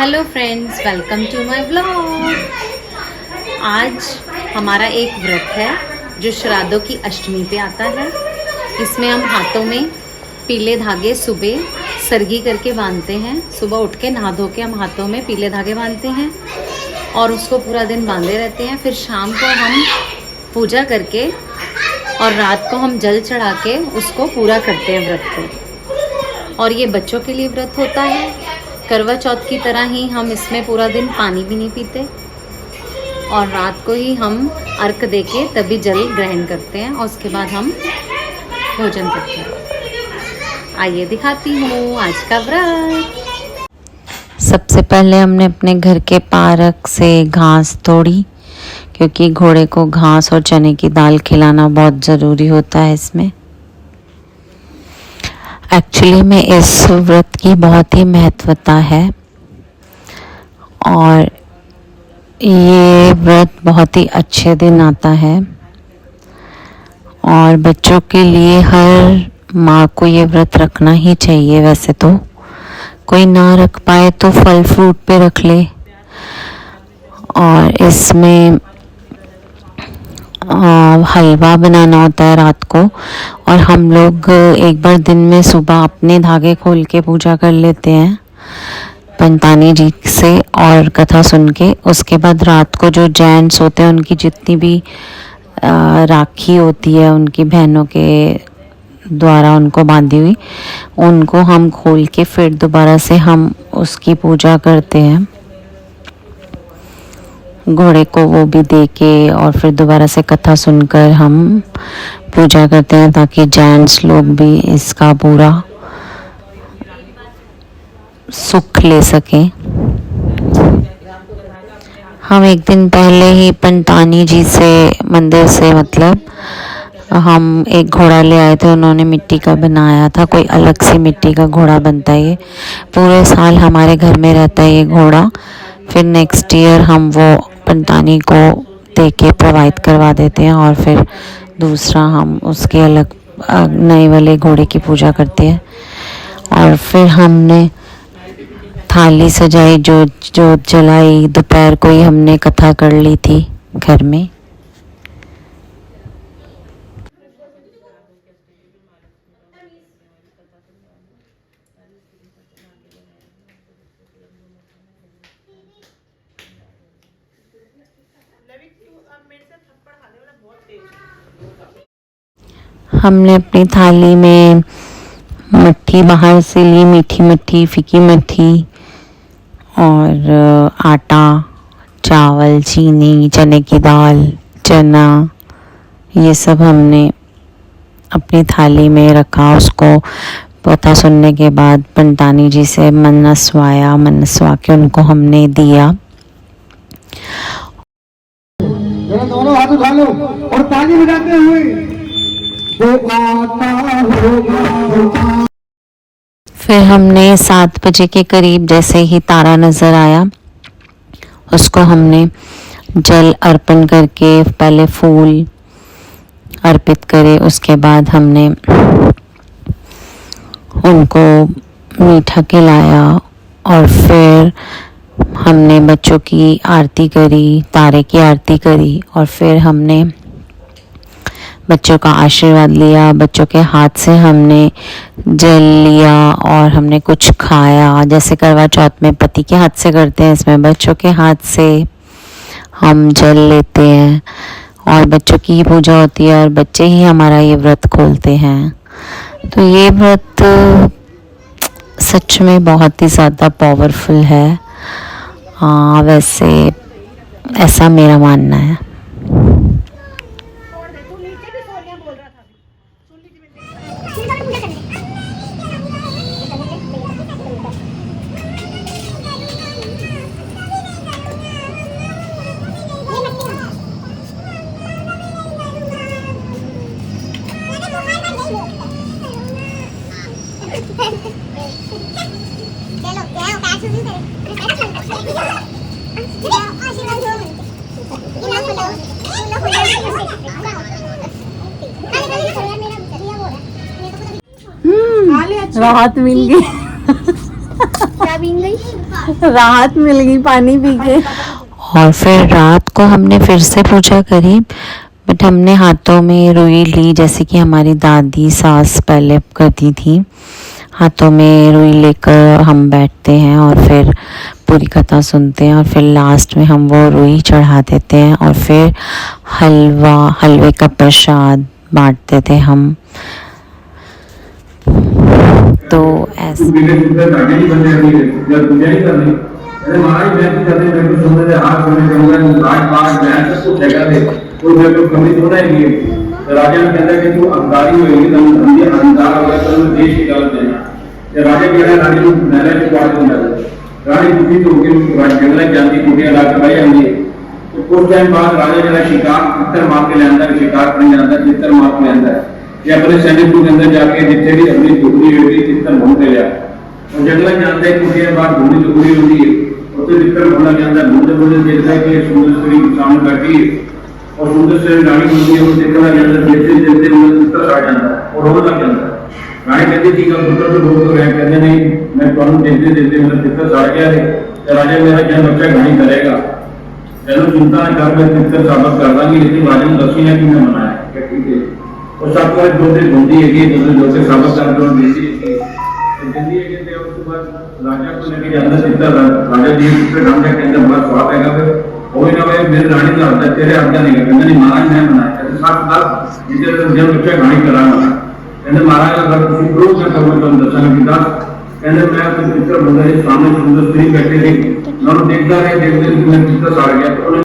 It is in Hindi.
Hello friends, welcome to my blog. आज हमारा एक व्रत है जो श्राद्धों की अष्टमी पे आता है। इसमें हम हाथों में पीले धागे सुबह सरगी करके बांधते हैं। सुबह उठ के नहा धो के हम हाथों में पीले धागे बांधते हैं और उसको पूरा दिन बांधे रहते हैं। फिर शाम को हम पूजा करके और रात को हम जल चढ़ा के उसको पूरा करते हैं व्रत को। और ये बच्चों के लिए व्रत होता है। करवा चौथ की तरह ही हम इसमें पूरा दिन पानी भी नहीं पीते और रात को ही हम अर्घ देके तभी जल ग्रहण करते हैं और उसके बाद हम भोजन करते हैं। आइए दिखाती हूँ आज का व्रत। सबसे पहले हमने अपने घर के पार्क से घास तोड़ी, क्योंकि घोड़े को घास और चने की दाल खिलाना बहुत ज़रूरी होता है इसमें। एक्चुअली में इस व्रत की बहुत ही महत्वता है और ये व्रत बहुत ही अच्छे दिन आता है और बच्चों के लिए हर माँ को ये व्रत रखना ही चाहिए। वैसे तो कोई ना रख पाए तो फल फ्रूट पे रख ले। और इसमें हलवा बनाना होता है रात को, और हम लोग एक बार दिन में सुबह अपने धागे खोल के पूजा कर लेते हैं पंतानी जी से और कथा सुन के। उसके बाद रात को जो जेंट्स होते हैं उनकी जितनी भी राखी होती है उनकी बहनों के द्वारा उनको बांधी हुई, उनको हम खोल के फिर दोबारा से हम उसकी पूजा करते हैं। घोड़े को वो भी दे के और फिर दोबारा से कथा सुनकर हम पूजा करते हैं, ताकि जेंट्स लोग भी इसका पूरा सुख ले सकें। हम एक दिन पहले ही पंतानी जी से मंदिर से हम एक घोड़ा ले आए थे। उन्होंने मिट्टी का बनाया था, कोई अलग सी मिट्टी का घोड़ा बनता है। ये पूरे साल हमारे घर में रहता है ये घोड़ा। फिर नेक्स्ट ईयर हम वो पंतानी को दे के प्रोवाइड करवा देते हैं और फिर दूसरा हम उसके अलग नए वाले घोड़े की पूजा करते हैं। और फिर हमने थाली सजाई, जो जलाई। दोपहर को ही हमने कथा कर ली थी घर में। हमने अपनी थाली में मट्ठी बाहर से ली, मीठी मट्ठी, फीकी मट्ठी और आटा, चावल, चीनी, चने की दाल, चना, ये सब हमने अपनी थाली में रखा। उसको कथा सुनने के बाद पंतानी जी से मनसवा के उनको हमने दिया। दोनों हाथ उठा लो और ताली बजाते हुए फिर हमने 7 बजे के करीब जैसे ही तारा नज़र आया, उसको हमने जल अर्पण करके पहले फूल अर्पित करे। उसके बाद हमने उनको मीठा खिलाया और फिर हमने बच्चों की आरती करी, तारे की आरती करी और फिर हमने बच्चों का आशीर्वाद लिया। बच्चों के हाथ से हमने जल लिया और हमने कुछ खाया। जैसे करवा चौथ में पति के हाथ से करते हैं, इसमें बच्चों के हाथ से हम जल लेते हैं और बच्चों की ही पूजा होती है और बच्चे ही हमारा ये व्रत खोलते हैं। तो ये व्रत सच में बहुत ही ज़्यादा पावरफुल है। वैसे ऐसा मेरा मानना है। राहत मिल गई। भीग गई। राहत मिल गई पानी पी के। और फिर रात को हमने फिर से पूजा करी, बट हमने हाथों में रुई ली, जैसे कि हमारी दादी सास पहले करती थी। हाथों में रुई लेकर हम बैठते हैं और फिर पूरी कथा सुनते हैं, और फिर लास्ट में हम वो रुई चढ़ा देते हैं, और फिर हलवे का प्रसाद बांटते थे हम। तो ऐसे पीले सूत्र धागे नहीं बंधे रही है, जब पूजा नहीं करनी, अरे महाराज मैं तो करते मेरे को सुनने दे, हाथ सोने करूंगा, राज बाग मैं सबको ठेका दे, कोई मेरे को कमी थोड़ा है ये। तो राजा ने कहता कि तू अहंकारी होगी, तुम धंधे अहंकार होगा, तो देश की गलत देना। ये राजा कह रहा है रानी को मैंने को बात नहीं कर, रानी दुखी तो होगी, जंगल जानती कुटिया ला कर भाई आएंगे। तो कुछ टाइम बाद राजा जरा शिकार चित्तर मार के ले अंदर, शिकार करने जाता है, चित्तर मार के ले अंदर या अपने सैनिक के अंदर जाके जितने भी अपनी टुकड़ी होती है चित्तर ढूंढ के लिया। और जंगल जानते हैं कुछ देर बाद ढूंढी टुकड़ी होती है, उससे चित्तर ढूंढा के अंदर ढूंढते ढूंढते देखता है कि सुंदर स्त्री सामने बैठी है, और सुंदर स्त्री रानी होती है, वो चित्तर के अंदर देखते देखते उन्हें चित्तर साट जाता है और रोने लग जाता है। रानी कहती ठीक है पुत्र तो ढूंढ रहे, कहते नहीं मैं तुम देखते देखते मेरा चित्तर साट गया है, तो राजा मेरा जन बच्चा घाणी करेगा, चलो चिंता न कर, मैं चित्तर साबित कर दूंगी, लेकिन राजा ने दक्षिण है कि मैं मनाया क्या ठीक है। और सबका जोते ढूंढी है, जोते साबित कर दो देसी है, जल्दी है कहते हैं। उसके बाद राजा को लेके जाता चित्तर, राजा जी चित्तर ढांचा के अंदर बड़ा स्वाद आएगा, फिर कोई ना भाई मेरे रानी का अर्थ तेरे अर्थ नहीं है, कहते नहीं महाराज मैं मनाया, कहते साथ साथ जिसे जन बच्चा घाणी कराना, कहते महाराज अगर किसी प्रूव कर करो तो दर्शन की दास, कहते मैं अपने चित्तर बंदा सामने सुंदर स्त्री बैठे थे, मैं देखता रहे देखते चित्तर साड़ गया।